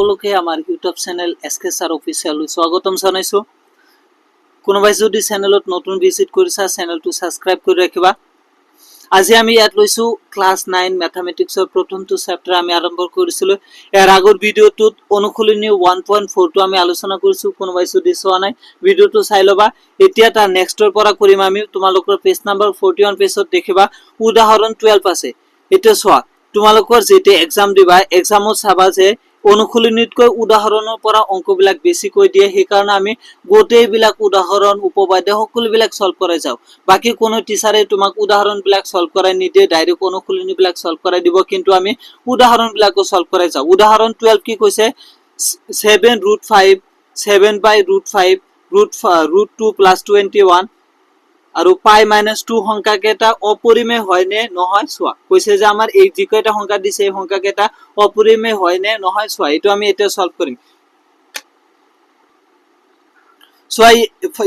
সকলোকে আমাৰ YouTube channel এছকে sir official স্বাগতম জনাইছো। কোনোবাই যদি চেনেলত নতুন ভিজিট কৰিছা চেনেলটো সাবস্ক্ৰাইব কৰি ৰাখিবা। আজি আমি ইয়াত লৈছো ক্লাস 9 ম্যাথমেটিক্সৰ প্ৰথমটো চেপ্টাৰ আমি আৰম্ভ কৰিছিলো। ইয়াৰ আগৰ ভিডিওটোত অনুশীলনী 1.4 টো আমি আলোচনা কৰিছো। কোনোবাই যদি চোৱা নাই ভিডিওটো চাই লবা। এতিয়া তাৰ নেক্সটৰ পৰা কৰিম আমি। তোমালোকৰ পেজ নাম্বাৰ 41 পেজত দেখিবা উদাহৰণ 12 আছে। এটা চোৱা তোমালোকৰ যেতে এক্সাম দিবা এক্সামত চাবা যে অনুশীলনীতকৈ উদাহৰণৰ পৰা অংকবিলাক বেছিকৈ দিয়ে। সেই কাৰণে আমি গোটেইবিলাক উদাহৰণ উপবাদ্য সকলোবিলাক সলভ কৰাই যাও। বাকি কোনো টিচাৰে তোমাক উদাহৰণবিলাক সলভ কৰাই নিদিয়ে, ডাইৰেক্ট অনুশীলনীবিলাক সলভ কৰাই দিব, কিন্তু আমি উদাহৰণবিলাকো সলভ কৰাই যাও। উদাহৰণ 12 কি কৈছে 7√5 7/√5 √2 + 21 আৰু পাই -2 সংখ্যা কেটা অপৰিমেয় হয় নে নহয় চোৱা। কৈছে যে আমাৰ এই যিকেইটা সংখ্যা দিছে এই সংখ্যা কেটা অপৰিমেয় হয় নে নহয় চোৱা। এটো আমি এটা সলভ কৰিম। চোৱা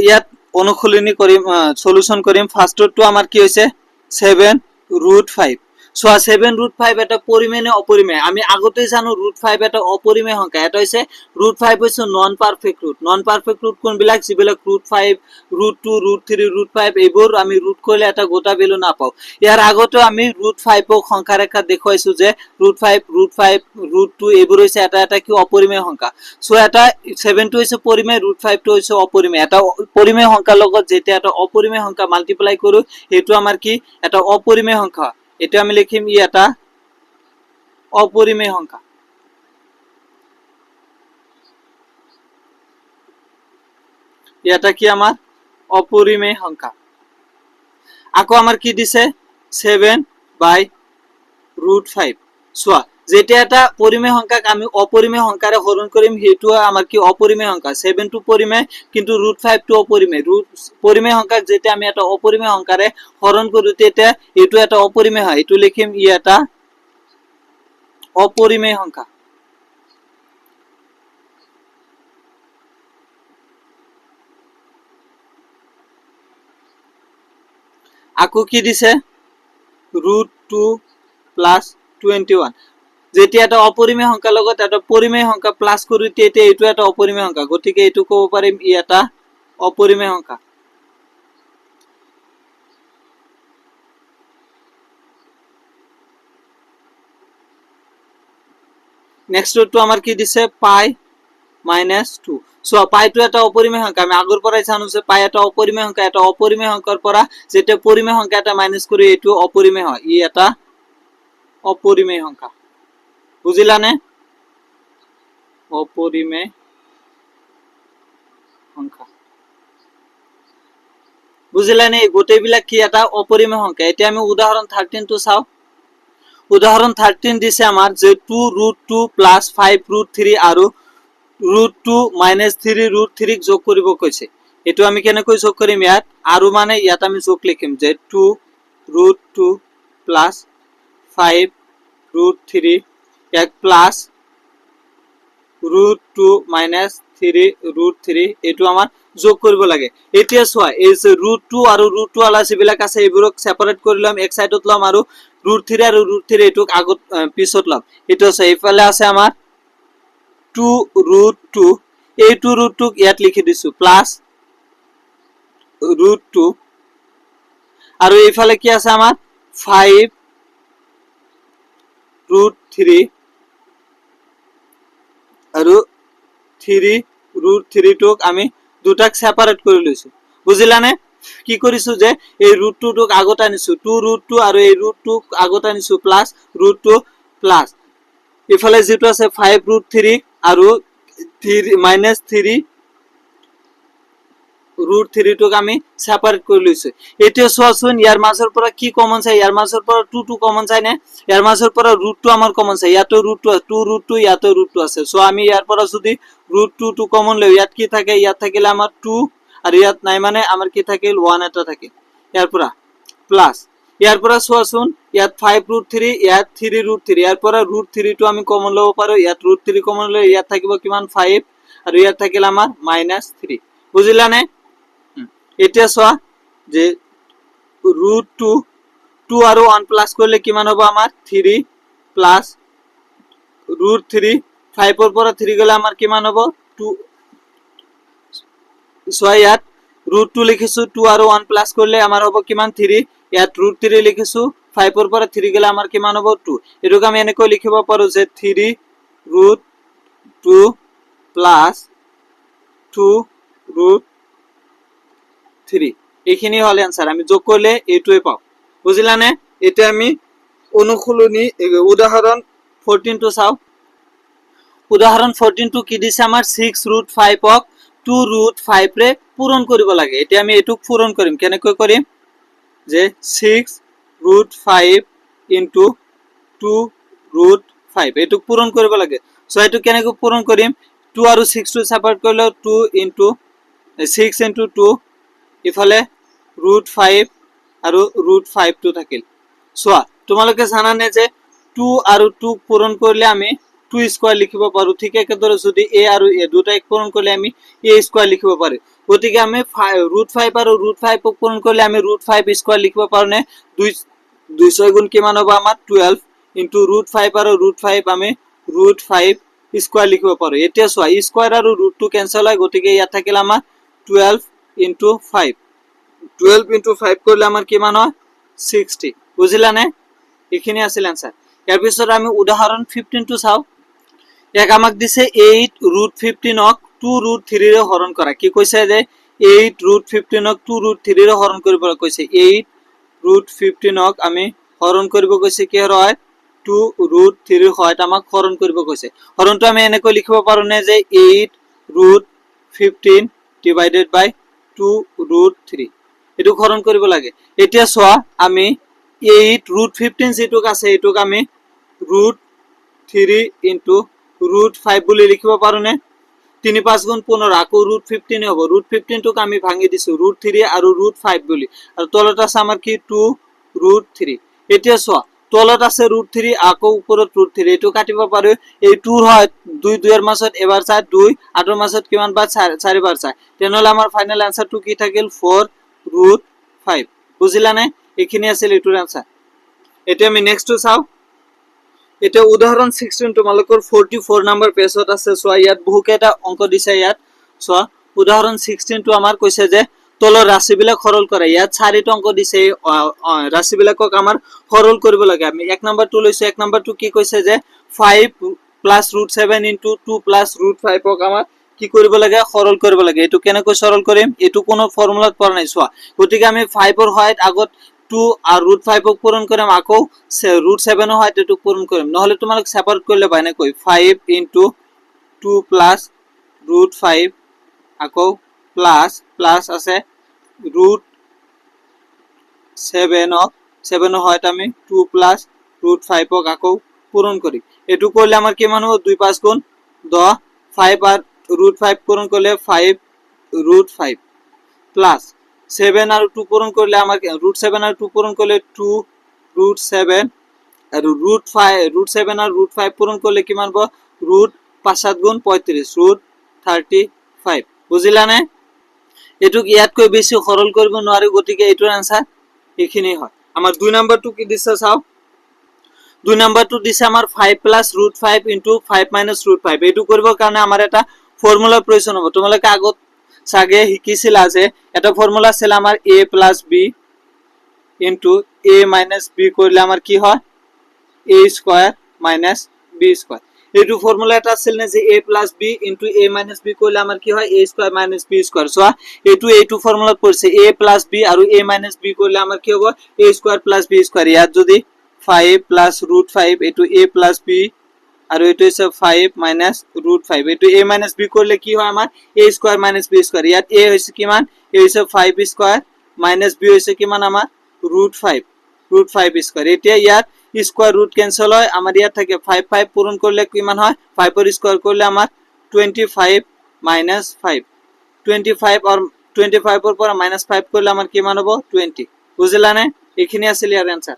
ইয়াত অনুশীলনী কৰিম, সলিউশন কৰিম। ফাৰ্স্টটো আমাৰ কি হৈছে 7√5। চোৱা 7√5 এটা পৰিমেয় নে অপৰিমেয়? আমি আগতেই জানো √5 এটা অপৰিমেয় সংখ্যা। এটা হৈছে √5 হৈছে non perfect root. Non perfect root কোনবিলাক? যিবিলাক √5 √2 √3 √5 এইবোৰ আমি ৰুট কৰিলে এটা গোটা ভ্যালু নাপাও। ইয়াৰ আগতে আমি √5 ক সংখ্যা ৰেখা দেখুৱাইছো যে √5 √2 এইবোৰ হৈছে এটা এটা কি অপৰিমেয় সংখ্যা। সো এটা 7 টো হৈছে পৰিমেয়, √5 টো হৈছে অপৰিমেয়। এটা পৰিমেয় সংখ্যাৰ লগত যেতিয়া এটা অপৰিমেয় সংখ্যা মাল্টিপ্লাই কৰো হেতু আমাৰ কি এটা অপৰিমেয় সংখ্যা। এটা আমি লিখিম ই এটা অপরিমেয় সংখ্যা। এটা কি আমার অপরিমেয় সংখ্যা। আকৌ আমার কি দিছে 7/√5। চোৱা যেতিয়া এটা পৰিমেয় সংখ্যাক আমি অপৰিমেয় সংখ্যাৰে হৰণ কৰিম হেতু আমাৰ কি অপৰিমেয় সংখ্যা। 7 টো পৰিমেয় কিন্তু √5 টো অপৰিমেয়। পৰিমেয় সংখ্যাক যেতিয়া আমি এটা অপৰিমেয় সংখ্যাৰে হৰণ কৰো তেতিয়া এটো এটা অপরিমেয় হয়। এটো লিখিম ই এটা অপরিমেয় সংখ্যা। আকৌ কি দিছে √2 + 21। যেতিয়া এটা অপরিমেয় সংখ্যাৰ লগত এটা পৰিমেয় সংখ্যা প্লাস কৰো তেতিয়া এটো এটা অপৰিমেয় সংখ্যা। গতিকে এটো ক'ব পাৰিম ই এটা অপৰিমেয় সংখ্যা। নেক্সটটো আমাৰ কি দিছে পাই -2। সো পাইটো এটা অপৰিমেয় সংখ্যা। আমি আগৰ পৰাই জানো যে পাই এটা অপৰিমেয় সংখ্যা। এটা অপৰিমেয় সংখ্যাৰ পৰা যেতিয়া পৰিমেয় সংখ্যা এটা মাইনাস কৰি এটো অপরিমেয় হয়। ই এটা অপরিমেয় সংখ্যা। বুজিলানে? অপরিমেয় সংখ্যা। বুজিলানে? এই গোটেইবিলাক কি এটা অপরিমেয় সংখ্যা। এতিয়া আমি উদাহৰণ 13 টো চাও। উদাহৰণ 13 দিছে আমাৰ যে 2√2 + 5√3 আৰু √2 - 3√3 যোগ কৰিব কৈছে। এটো আমি কেনেকৈ যোগ কৰিম? ইয়াত আৰু মানে ইয়াত আমি যোগ লিখিম যে 2√2 + 5√3 এক প্লাস √2 - 3√3 এটো আমাৰ যোগ কৰিব লাগে। এতিয়া চোৱা এই যে √2 আৰু √2 আলা যিবিলাক আছে এইবোৰক সেপাৰেট কৰি লম, এক সাইডত লম আৰু √3 আৰু √3 এটোক আগত পিছত লম। এটো আছে এইফালে আছে আমাৰ 2√2 এই 2√2 ক ইয়াত লিখি দিছো প্লাস √2 আৰু এইফালে কি আছে আমাৰ 5√3 আৰু 3√3 টোক আমি দুটাক সেপাৰেট কৰি লৈছো। বুজিলানে? কি কৰিছো যে এই √2 টোক আগত আনিছো 2√2 আৰু এই √2 ক আগত আনিছো প্লাস √2 প্লাস ইফালে যেটো আছে 5√3 আৰু -3√3 টোক আমি সেপাৰেট কৰি লৈছো। এতিয়া চোৱাচোন ইয়াৰ মাজৰ পৰা কি কমন যায়? ইয়াৰ মাজৰ পৰা 2 কমন যায় নে? ইয়াৰ মাজৰ পৰা √2 আমাৰ কমন যায়। ইয়াতো √2 2√2 ইয়াতো √2 আছে। সো আমি ইয়াৰ পৰা যদি √2 কমন লও ইয়াত কি থাকে? ইয়াত থাকিলে আমাৰ 2 আৰু ইয়াত নাই মানে আমাৰ কি থাকিল 1 এটা থাকিল। ইয়াৰ পৰা প্লাস ইয়াৰ পৰা চোৱাচোন ইয়াত 5√3 ইয়াত 3√3 ইয়াৰ পৰা √3 টো আমি কমন লব পাৰো। ইয়াত √3 কমন ললে ইয়াত থাকিব কিমান 5 আৰু ইয়াত থাকিল আমাৰ -3। বুজিলানে? এতিয়া চোৱা যে √2 2 আৰু 1 প্লাস কৰলে কিমান হ'ব আমাৰ 3 প্লাস √3 5 ৰ পৰা 3 গলে আমাৰ কিমান হ'ব 2 সো ইয়াত √2 লিখিছো 2 আৰু 1 প্লাস কৰলে আমাৰ হবে কিমান 3 ইয়াত √3 লিখিছো 5 ৰ পৰা 3 গলে আমাৰ কিমান হ'ব 2 এটোক আমি এনেকৈ লিখিব পাৰো যে 3 √2 প্লাস 2 √3 এইখিনি হল आंसर আমি যোগ করলে এইটোই পাও বুঝিলানে এটা আমি অনুকূলনী উদাহরণ 14 টু চাও উদাহরণ 14 টু কি দিছে আমার 6 √5 ক 2 √5 রে পূরণ কৰিব লাগে এটা আমি এটুক পূৰণ কৰিম কেনেকৈ কৰিম যে 6 √5 ইনটু 2 √5 এটুক পূৰণ কৰিব লাগে সো এটু কেনেকৈ পূৰণ কৰিম 2 আৰু 6 টু সেপাৰেট কৰিলে 2 ইনটু 6 ইনটু 2 ইফালে √5 আৰু √5 টু থাকিল সো তোমালোকে জানানে যে 2 আৰু 2 পূৰণ কৰলে আমি 2 স্কয়াৰ লিখিব পাৰো ঠিক একেদৰে যদি a আৰু a দুটা এক পূৰণ কৰলে আমি a স্কয়াৰ লিখিব পাৰি গতিকে আমি √5 আৰু √5 পূৰণ কৰলে আমি √5 স্কয়াৰ লিখিব পাৰো নে 2 6 গুণ কিমান হ'ব আমাৰ 12 ইনটু √5 আৰু √5 আমি √5 স্কয়াৰ লিখিব পাৰো এতিয়া সোয়া স্কয়াৰ আৰু √2 ক্যান্সেল হয় গতিকে ইয়াত থাকিল আমাৰ 12 ইনটু 5 12 ইনটু 5 কৰলে আমাৰ কিমান হয় 60 বুঝিলানে এখানে আছিল आंसर ইয়াৰ পিছত আমি উদাহরণ 15 টু চাও এক আমাক দিছে 8 √15 ক 2 √3 ৰে হৰণ কৰা কি কৈছে যে 8 √15 ক 2 √3 ৰে হৰণ কৰিব কৈছে 8 √15 ক আমি হৰণ কৰিব কৈছে কি হয় 2 √3 হয় আমাক হৰণ কৰিব কৈছে হৰণটো আমি এনেকৈ লিখিব পাৰো নে যে 8 √15 ডিভাইডেড বাই 2 √3 এটু হৰণ কৰিব লাগে এতিয়া সোয়া আমি 8 √15 যেটুক আছে এটুক আমি √3 ইনটু √5 বুলি লিখিব পাৰো নে 3 5 গুণ 15 আকো √15 হ'ব √15 টুক আমি ভাঙি দিছো √3 আৰু √5 বুলি আৰু তলত আছে আমাৰ কি 2 √3 এতিয়া সোয়া তলত আছে √3 আকো ওপৰত √3 এটু কাটিব পাৰো এই 2 হয় 2 2 এৰ মাছত এবাৰ চাই 2 আটৰ মাছত কিমান বাৰ 4 বাৰ চাই তেনেহলে আমাৰ ফাইনাল आंसर টু কি থাকিল 4 √5 বুঝিলানে এখানে আছিল এটুৰ आंसर এটা আমি নেক্সট টু চাও এটা উদাহৰণ 16 তোমালোকৰ 44 নম্বৰ পেজত আছে সোয়া ইয়াত বহুকেটা অঙ্ক দিছে ইয়াত সোয়া উদাহৰণ 16 টু আমাৰ কৈছে যে তলৰ ৰাশিবিলাক সৰল কৰা ইয়াত 4টা অঙ্ক দিছে ৰাশিবিলাকক আমাৰ সৰল কৰিব লাগে আমি এক নম্বৰ টু লৈছো এক নম্বৰ টু কি কৈছে যে 5 প্লাস √7 ইনটু 2 প্লাস √5 ক আমাৰ কি কৰিব লাগে সৰল কৰিব লাগে এটু কেনেকৈ সৰল কৰিম এটু কোনো ফৰ্মুলাত পৰা নাই সোয়া গতিকে আমি 5 ৰ হয় আগত 2 আৰ √5 ক পূৰণ কৰিম আকৌ √7 হয় এটু পূৰণ কৰিম নহলে তোমালোক সেপাৰেট কৰিলে বাইনে কই 5 ইনটু 2 প্লাস √5 আকৌ প্লাস প্লাস আছে √7 হয় আমি 2 প্লাস √5 ক আকৌ পূরণ করি এটু করলে আমার কিমান হ'ব 2 5 গুণ 10 5 আর √5 পূরণ করলে 5 √5 প্লাস 7 আর 2 পূরণ করলে আমাকে √7 আর 2 পূরণ করলে 2 √7 আর √7 আর √5 পূরণ করলে কি মানবো √5 7 গুণ 35 √35 বুঝিলানে এটুক ইয়াতকৈ বেছি সরল কৰিব নোৱাৰি গতিকে এটোৰ आंसर এখিনি হয় আমাৰ 2 নম্বৰটো কি দিছে চাও 2 নম্বৰটো দিছে আমাৰ 5 প্লাস √5 ইনটু 5 মাইনাস √5 এটু কৰিবৰ কাৰণে আমাৰ এটা ফর্মুলার প্রয়োজন হ'ব তোমালোকে আগত সাগে শিকিছিলা যে এটা ফর্মুলা ছিল আমার a plus b into a minus b করলে আমার কি হয় a square minus b square এটু ফর্মুলা এটা ছিল না যে a plus b into a minus b করলে আমার কি হয় a square minus b square so এটু ফর্মুলা পড়ছে a প্লাস b আর a মাইনাস b করলে আমার কি হবে a square plus b square ইয়াত যদি 5 প্লাস √5 এটু a প্লাস b আর এটো হইছে 5 মাইনাস √5 এটো a মাইনাস b করলে কি হয় আমার a square minus b square ইয়াত a হইছে কিমান a হইছে 5 স্কয়ার মাইনাস b হইছে কিমান আমার √5 স্কয়ার এটা ইয়াত স্কয়ার রুট ক্যান্সেল হয় আমার ইয়াত থাকে 5 5 পূরণ করলে কিমান হয় 5 এর স্কয়ার করলে আমার 25 মাইনাস 5 25 আর 25 এর পর মাইনাস 5 করলে আমার কিমান হবে 20 বুঝলানে এখানে আছিল ইয়ার आंसर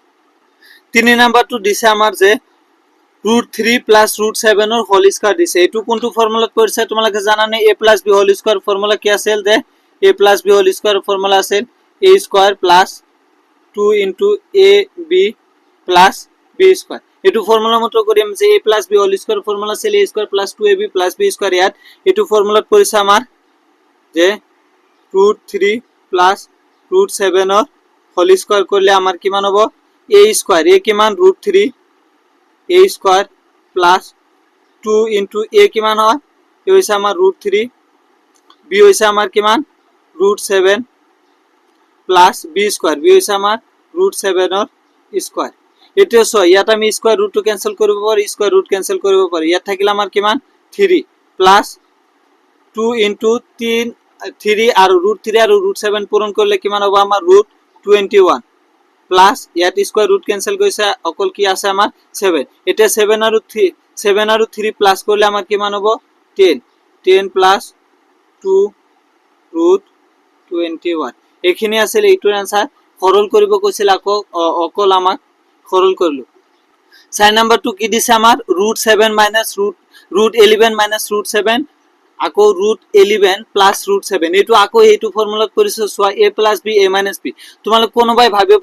3 নাম্বার টু দিছে আমার যে √3 প্লাস √7 এর হোল স্কয়ার দিছে এটু কোনটো ফর্মুলাত পড়ছে তোমালকে জানা নেই a plus b whole square formula কি আছিল যে a plus b whole square formula আছিল a square plus 2 into a b plus b square এইটো ফৰ্মুলা মতে কৰিম যে a plus b whole square formula আছিল a square plus 2ab plus b square ইয়াত এইটো ফৰ্মুলাত পৰিছে আমাৰ যে √3 plus √7 ৰ হোল স্কয়ার করলে আমার কিমান হ'ব a স্কয়ার a কিমান √3 a square plus 2 into a কিমান হয় এ হৈছে আমাৰ √3 b হৈছে আমাৰ কিমান √7 plus b স্কয়াৰ b হৈছে আমাৰ √7 ৰ স্কয়াৰ এটা সো ইয়াত আমি স্কয়াৰ ৰুটটো ক্যান্সেল কৰিব পাৰি স্কয়াৰ ৰুট ক্যান্সেল কৰিব পাৰি ইয়াত থাকিলে আমাৰ কিমান 3 plus 2 into 3 আৰু √3 আৰু √7 পূৰণ কৰিলে কিমান হ'ব আমাৰ √21 প্লাস ইয়াত স্কয়াৰ ৰুট ক্যান্সেল কৰিছে অকল কি আছে আমাৰ 7 এটা 7 আৰু 3 প্লাস কৰিলে আমাৰ কিমান হ'ব 10 plus 2 √21 এখিনি আছিল এইটোৰ आंसर সৰল কৰিব কৈছিল অকল আমাক সৰল কৰিলো 4 নম্বৰটো কি দিছে আমাৰ √7 minus √11 minus √7 আকৌ √11 plus √7 এইটো আকৌ এইটো ফৰ্মুলাত কৰিছো সোয়া a plus b a minus b তোমালোক কোনোবাই ভাবিব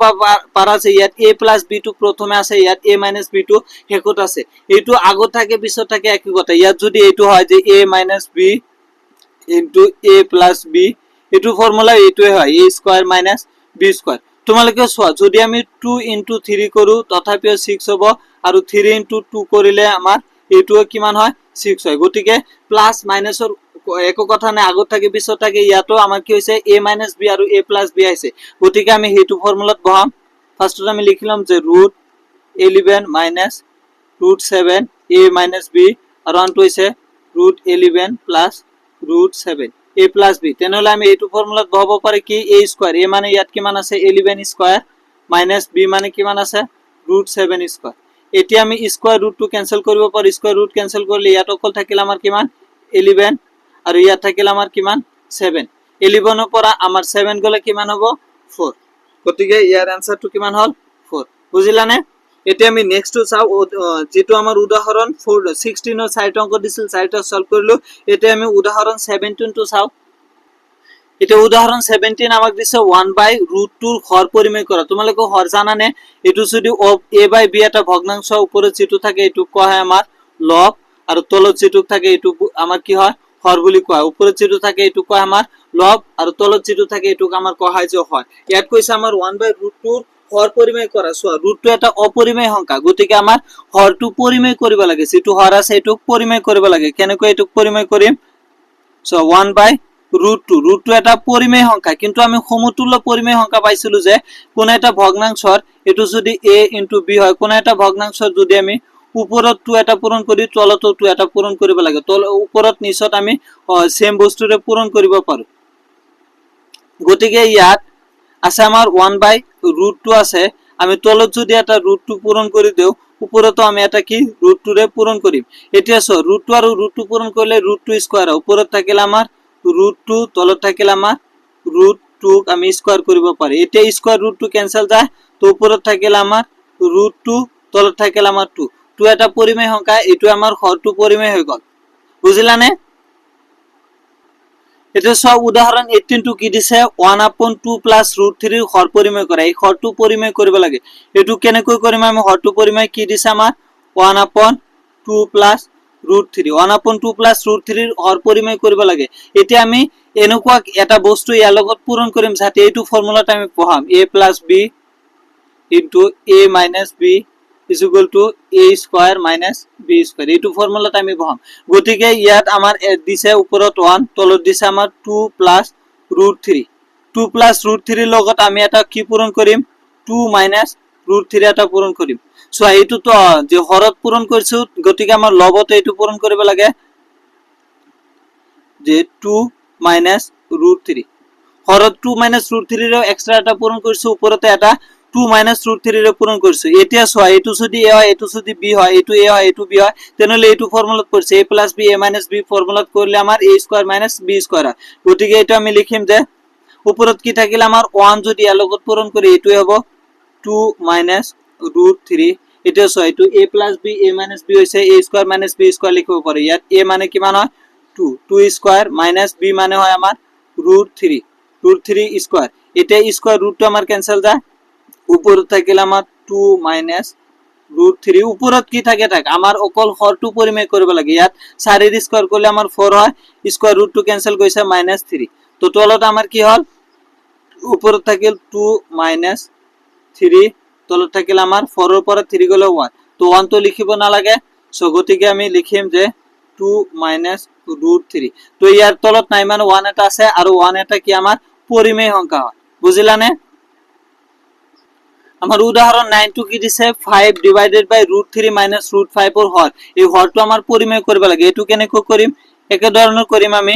পাৰা যে ইয়াত a plus b টো প্ৰথমে আছে ইয়াত a minus b টো হেকত আছে এইটো আগত থাকে পিছত থাকে একই কথা ইয়াত যদি এইটো হয় যে a minus b into a plus b এইটো ফৰ্মুলা এইটোই হয় a square minus b square তোমালোকে সোয়া যদি আমি 2 into 3 কৰো তথাপিও 6 হ'ব আৰু 3 into 2 কৰিলে আমাৰ এইটোও কিমান হয় 6 হয় গটিকে প্লাস মাইনাসৰ একো কথা নাই আগত থাকে পিছত থাকে ইয়াতো আমাৰ কি হৈছে a minus b আৰু a plus b আছে গটিকে আমি হেতু ফৰ্মুলাত বহাম ফাৰ্স্টত আমি লিখিলাম যে √11 minus √7 a minus b আৰু আনটো হৈছে √11 plus √7 a plus b তেনেহলে আমি এইটো ফৰ্মুলাত বহাব পাৰি কি a স্কয়ার a মানে ইয়াত কিমান আছে 11 স্কয়ার minus b মানে কিমান আছে √7 স্কয়ার এতিয়া আমি স্কয়ার ৰুটটো ক্যান্সেল কৰিব পাৰি স্কয়াৰ ৰুট ক্যান্সেল কৰিলে ইয়াত অকল থাকিল আমাৰ কিমান 11 আৰু ইয়াত থাকিল আমাৰ কিমান 7 11 ৰ পৰা আমাৰ 7 গলে কিমান হ'ব 4 গতিকে ইয়াৰ आंसरটো কিমান হল 4 বুজিলানে এতিয়া আমি নেক্সটটো চাও যেটো আমাৰ উদাহৰণ 16 ৰ 4 অংক দিছিল 4টা সলভ কৰিলো এতিয়া আমি উদাহৰণ 17 টো চাও এটা উদাহরণ 17 আমাক দিছে 1/√2 হর পরিমেয় করা তোমালোকে হর জানা নে এটু যদি a বাই b এটা ভগ্নাংশ উপরে যেটু থাকে এটু কয় আমার লব আর তলত যেটু থাকে এটু আমার কি হয় হর বলি কয় উপরে যেটু থাকে এটু কয় আমার লব আর তলত যেটু থাকে এটু আমার কয় হয় যে হয় ইয়াত কইছে আমার 1/√2 হর পরিমেয় করা সো √2 এটা অপরিমেয় সংখ্যা গতিকে আমার হরটো পরিমেয় কৰিব লাগে যেটু হৰ আছে এটু পৰিমেয় কৰিব লাগে কেনেকৈ এটু পৰিমেয় কৰিম সো 1/√2 এটা পৰিমেয় সংখ্যা কিন্তু আমি সমতুল্য পৰিমেয় সংখ্যা পাইছিলো যে কোন এটা ভগ্নাংশৰ এটো যদি a * b হয় কোন এটা ভগ্নাংশৰ যদি আমি উপৰত 2 এটা পূৰণ কৰি তলত 2 এটা পূৰণ কৰিব লাগে তল উপৰত নিচত আমি সেম বস্তুৰে পূৰণ কৰিব পাৰো গতিকে ইয়াত আছে আমাৰ 1/√2 আছে আমি তলত যদি এটা √2 পূৰণ কৰি দেও উপৰতো আমি এটা কি √2 ৰে পূৰণ কৰিম এতিয়া সো √2 আৰু √2 পূৰণ কৰিলে √2 স্কয়াৰ উপৰত থাকিল আমাৰ √2 তলত থাকিল আমাৰ √2 আমি স্কয়াৰ কৰিব পাৰি এটা স্কয়াৰ √2 ক্যান্সেল যায় তো উপৰত থাকিল আমাৰ √2 তলত থাকিল আমাৰ 2 এটা পৰিমেয় সংখ্যা এটো আমাৰ হৰটো পৰিমেয় হৈ গল বুজিলানে এটা সব উদাহৰণ 18 টু কি দিছে 1/2 plus √3 ৰ হৰ পৰিমেয় কৰা এই হৰটো পৰিমেয় কৰিব লাগে এটো কেনেকৈ কৰিম আমি হৰটো পৰিমেয় কি দিছে আমাৰ 1/2 plus √3 1/2 plus √3 ৰ হৰ পৰিমেয় কৰিব লাগে এতিয়া আমি এনেকুৱা এটা বস্তু ইয়াৰ লগত পূৰণ কৰিম যাতে এইটো ফৰ্মুলাত আমি পঢ়াম a plus b into a minus b is equal to a square minus b square এইটো ফর্মুলাত আমি বহাম গতিকে ইয়াত আমাৰ দিছে ওপৰত 1 তলত দিছে আমাৰ 2 plus √3 2 plus √3 লগত আমি এটা কি পূৰণ কৰিম 2 minus √3 এটা পূৰণ কৰিম সো এইটো তো যে হৰত পূৰণ কৰিছো গতিকে আমাৰ লবত এইটো পূৰণ কৰিব লাগে যে 2 minus √3 হৰত 2 minus √3 ৰ এক্সট্ৰা এটা পূৰণ কৰিছো ওপৰতে এটা 2 minus √3 ৰে পূৰণ কৰিছো এতিয়া সোয়া এটো যদি a হয় এটো যদি b হয় এটো a হয় এটো b হয় তেনলে এটো ফর্মুলাত পড়ছে a plus b a minus b ফর্মুলাত করলে আমার a square minus b square গতিকে এটা আমি লিখিম যে উপরত কি থাকিল আমার 1 যদি এর লগত পূরণ করি এটোই হবে 2 minus √3 এটা সোয়া এটো a plus b a minus b হইছে a square minus b square লিখব পারি ইয়াত a মানে কি মান হয় 2 স্কয়ার minus b মানে হয় আমার √3 স্কয়ার এটা স্কয়ার √2 আমার ক্যান্সেল যায় উপর থাকিল আমার 2 minus √3 উপৰত কি থাকে থাক আমাৰ অকল হৰটো পৰিমেয় কৰিব লাগে ইয়াত 4 ৰ স্কয়াৰ কৰিলে আমাৰ 4 হয় স্কয়াৰ ৰুটটো কেনসেল কৰিছে -3 তো তলত আমাৰ কি হল উপৰত থাকিল 2 -3 তলত থাকিল আমাৰ 4 ৰ পৰা 3 গলে 1 তো 1 তো লিখিব নালাগে সো গতিকে আমি লিখিম যে 2 -√3 তো ইয়াৰ তলত নাই মানে 1 এটা আছে আৰু 1 এটা কি আমাৰ পৰিমেয় সংখ্যা হয় বুজিলানে আমার উদাহরণ 9 টু কি দিছে 5 ডিভাইডেড বাই √3 মাইনাস √5 এর হর এই হরটো আমার পরিমেয় করব লাগে এটু কেনে করিম একে ধরনের করিম আমি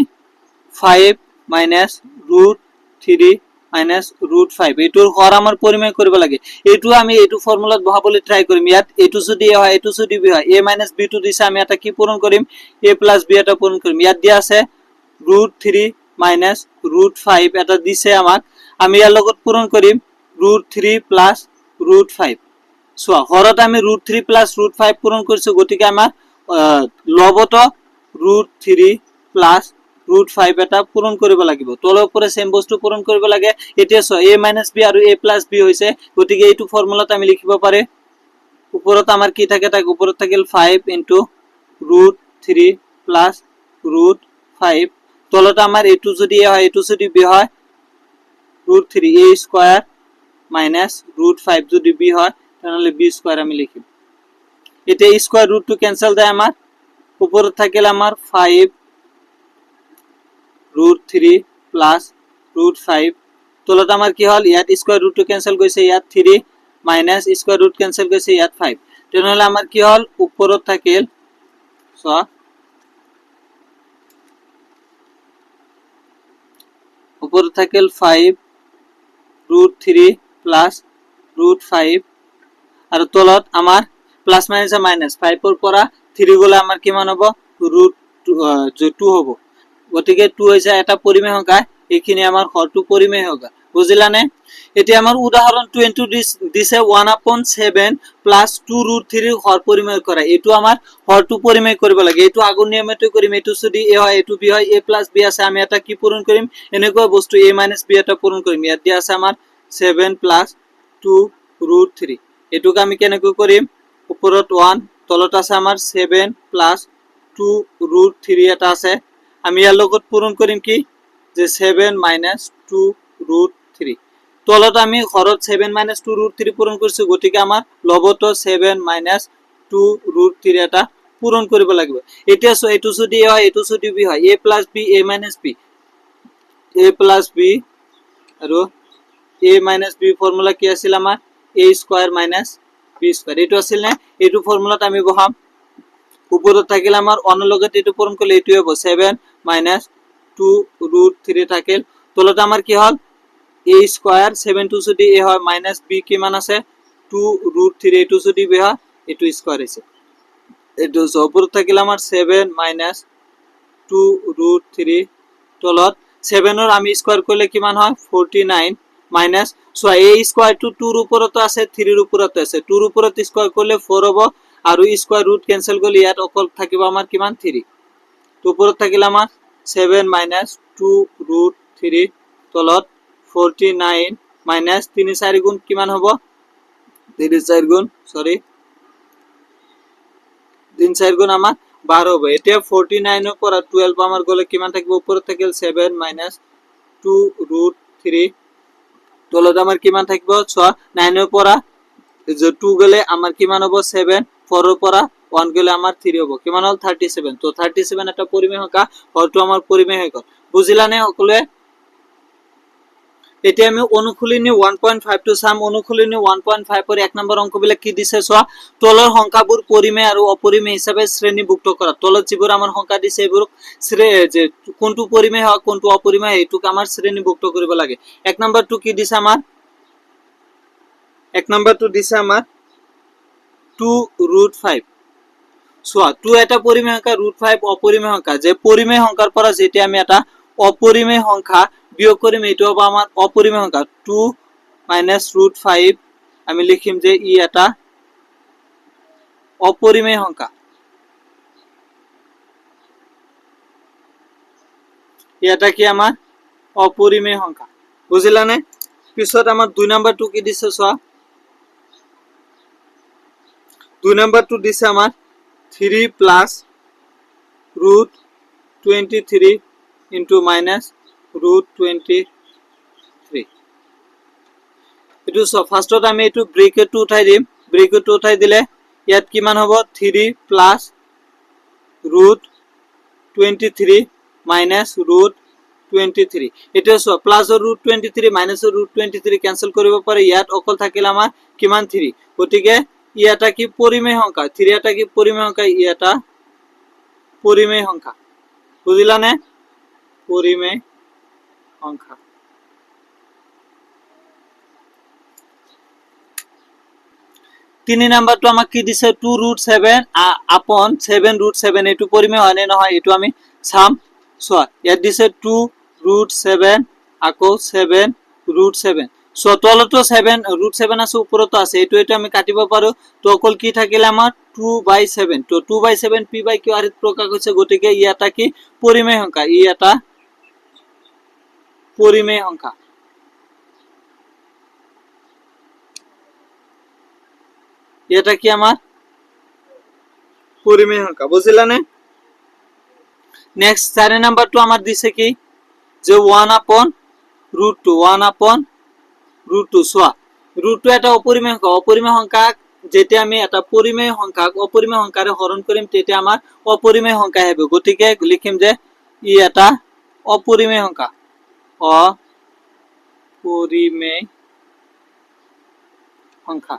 5 মাইনাস √3 মাইনাস √5 এটুর হর আমার পরিমেয় করব লাগে এটু আমি এটু ফর্মুলা বহাবলে ট্রাই করিম ইয়াত এটু যদি এ হয় এটু যদি বি হয় a - b2 দিছে আমি এটা কি পূরণ করিম a + b এটা পূরণ করিম ইয়াত দিয়া আছে √3 মাইনাস √5 এটা দিছে আমাক আমি এর লগত পূরণ করিম √3 প্লাস √5 সো হরত আমি √3 প্লাস √5 পূরণ করছি গতিকে আমার লবত √3 প্লাস √5 এটা পূরণ কৰিব লাগিব তলৰ উপৰে সেম বস্তু পূৰণ কৰিব লাগে এতিয়া সো a - b আৰু a + b হৈছে গতিকে এইটো ফর্মুলাত আমি লিখিব পারে উপরত আমার কি থাকে তাক উপরত থাকিল 5 * √3 প্লাস √5 তলত আমার এটু যদি a হয় এটু যদি b হয় √3 a স্কয়ার মাইনাস √5 যদি b হয় তাহলে b স্কয়ার আমি লিখিম এটা স্কয়ার রুট টু ক্যান্সেল দেয় আমার উপরে থাকিল আমার 5 √3 প্লাস √5 তলত আমার কি হল ইয়াত স্কয়ার রুট টু ক্যান্সেল কইছে ইয়াত 3 মাইনাস স্কয়ার রুট ক্যান্সেল কইছে ইয়াত 5 তাহলে আমার কি হল উপরে থাকিল সো উপরে থাকিল 5 √3 প্লাস √5 আর তলত আমার প্লাস মাইনাস মাইনাস 5 এর পরা 3 গুলো আমার কি মান হবে √2 হবে গতিকে 2 হইছে এটা পরিমেয় সংখ্যা এখানে আমার হরটো পরিমেয় সংখ্যা বুঝিলানে এটি আমার উদাহরণ 20 দিছে 1/7 প্লাস 2√3 হর পরিমেয় করা এটু আমার হরটো পরিমেয় করব লাগে এটু আগুন নিয়মতে করিম এটু যদি a হয় এটু b হয় a + b আছে আমি এটা কি পূরণ করিম এনেকুৱা বস্তু a - b এটা পূরণ করিম ইয়াত দিয়া আছে আমার 7 প্লাস 2√3 এটুক আমি কেনেকৈ করিম উপরত 1 তলত আছে আমার 7 প্লাস 2√3 এটা আছে আমি ইয়াৰ লগত পূরণ করিম কি যে 7 - 2√3 তলত আমি হরত 7 - 2√3 পূরণ করছি গতিকে আমার লবত 7 - 2√3 এটা পূরণ কৰিব লাগিব এতিয়া সো এটু যদি a হয় এটু যদি b হয় a + b a - b a + b আৰু a - b ফৰ্মুলা কি আছিল আমাৰ a square minus b square এটু আছিল না এটু ফর্মুলাত আমি বহাম উপরত থাকিল আমার অনলগত এটু পূরণ করলে এটু হবে 7 - 2√3 থাকিল তলত আমার কি হল a স্কয়ার 7 টু যদি a হয় মাইনাস b কি মান আছে 2√3 এটু যদি b হয় এটু স্কয়ার আছে এটু উপরত থাকিল আমার 7 - 2√3 তলত 7 এর আমি স্কয়ার করলে কি মান হয় 49 minus so a square to 2 এর উপরত আছে 3 এর উপরত আছে 2 এর উপরত স্কয়ার করলে 4 হবে আর স্কয়ার রুট ক্যান্সেল করলে ইয়াত অকল থাকিব আমার কি মান 3 তো উপরত থাকিল আমার 7 - 2√3 তলত 49 মাইনাস 3 4 গুণ কিমান হবে 3 4 গুণ সরি 3 4 গুণ আমার 12 হবে এটা 49 এর পর 12 আমার গলে কিমান থাকবে উপরে থাকিল 7 - 2√3 তলত আমার কিমান থাকবে 6 9 এর পর যে 2 গলে আমার কিমান হবে 7 4 এর পর 1 গলে আমার 3 হবে কিমান হল 37 তো 37 একটা পরিমেয় সংখ্যা হয়তো আমার পরিমেয় সংখ্যা বুঝিলানে সকলে এটি আমি অনুকূলিনী 1.5 সাম অনুকূলিনী 1.5 এর 1 নম্বৰ অঙ্কবিলাক কি দিছে সোয়া তলৰ সংখ্যাবোৰ পৰিমেয় আৰু অপৰিমেয় হিচাপে শ্ৰেণীভুক্ত কৰা তলত যিবোৰ আমাৰ সংখ্যা দিছে এইবোৰ যে কোনটো পৰিমেয় হয় কোনটো অপৰিমেয় এইটোক আমাৰ শ্ৰেণীভুক্ত কৰিব লাগে 1 নম্বৰটো কি দিছে আমাৰ 1 নম্বৰটো দিছে আমাৰ 2√5 সোয়া 2 এটা পৰিমেয় সংখ্যা √5 অপৰিমেয় সংখ্যা যে পৰিমেয় সংখ্যাৰ পৰা যেতিয়া আমি এটা অপরিমেয় সংখ্যা বিয়োগ করিম এটো হবে আমার অপরিমেয় সংখ্যা 2 - √5 আমি লিখিম যে ই এটা অপরিমেয় সংখ্যা এটা কি আমার অপরিমেয় সংখ্যা বুঝিলানে পিছত আমার 2 নম্বরটো কি দিছে সোয়া 2 নাম্বারটো দিছে আমার 3 plus root 23 into minus root 23 এটু ফার্স্টত আমি এটু ব্রেকেটটো উঠাই দিম ব্রেকেটটো উঠাই দিলে ইয়াত কিমান হ'ব 3 প্লাস রুট 23 মাইনাস রুট 23 এটা so plus root 23 minus root 23 cancel কৰিব পাৰে ইয়াত অকল থাকিল আমাৰ কিমান 3 গতিকে ইয়াটা কি পরিমেয় সংখ্যা 3 এটা কি পরিমেয় সংখ্যা ইয়াটা পরিমেয় সংখ্যা বুঝিলানে পরিমেয় সংখ্যা 3 নাম্বারটো আমাক কি দিছে 2 root 7 আপন 7 root 7 এটু পরিমেয় হয় না নহয় এটু আমি সাম সোয়া ইয়াত দিছে 2 root 7 আকো 7 root 7 সো তলতো 7 root 7 আছে উপরতো আছে এটু এটু আমি কাটিব পারো তো অকল কি থাকিলে আমার 2/7 তো 2/7 p বাই q আরিত প্রকাশ হৈছে গটিকে ইয়াটা কি পরিমেয় সংখ্যা ইয়াটা পরিমেয় সংখ্যা এটা কি আমার পরিমেয় সংখ্যা বুঝিলানে নেক্সট 4 নাম্বারটো আমার দিছে কি যে 1 আপন √2 1 আপন √2 সোয়া √2 এটা অপরিমেয় সংখ্যা যেটা আমি এটা পরিমেয় সংখ্যা অপরিমেয় সংখ্যাৰে হৰণ কৰিম তেতে আমাৰ অপরিমেয় সংখ্যা হবে গতিকে লিখিম যে ই এটা অপরিমেয় সংখ্যা অপরিমেয় সংখ্যা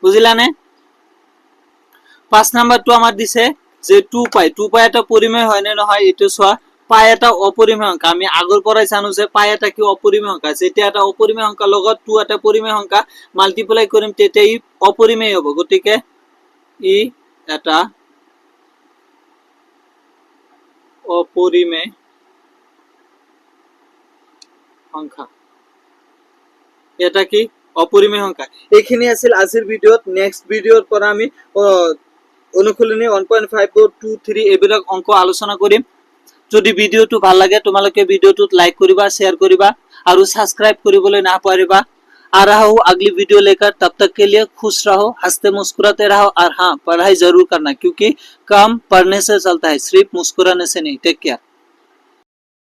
বুঝিলানে 5 নাম্বারটো আমার দিছে যে 2 পাই এটা পরিমেয় হয় না নহয় এটো সোয়া পাই এটা অপরিমেয় সংখ্যা আমি আগৰ পৰাই জানো যে পাই এটা কি অপৰিমেয় সংখ্যা যেটা এটা অপৰিমেয় সংখ্যা লগত 2 এটা পৰিমেয় সংখ্যা মাল্টিপ্লাই কৰিম তেতে ই অপৰিমেয় হ'ব গতিকে ই এটা অপৰিমেয় সংখ্যা এটা কি অপৰিমেয় সংখ্যা এইখিনি আছিল আজিৰ ভিডিওত নেক্সট ভিডিওৰ পৰা আমি অনুশীলনী 1.5 2 3 এবিলাক অংক আলোচনা কৰিম যদি ভিডিওটো ভাল লাগে তোমালোকে ভিডিওটোত লাইক কৰিবা शेयर কৰিবা আৰু সাবস্ক্ৰাইব কৰিবলৈ না পারিবা आ रहा हूँ अगली वीडियो लेकर तब तक के लिए खुश रहो हंसते मुस्कुराते रहो और हाँ पढ़ाई जरूर करना क्योंकि काम पढ़ने से चलता है सिर्फ मुस्कुराने से नहीं टेक केयर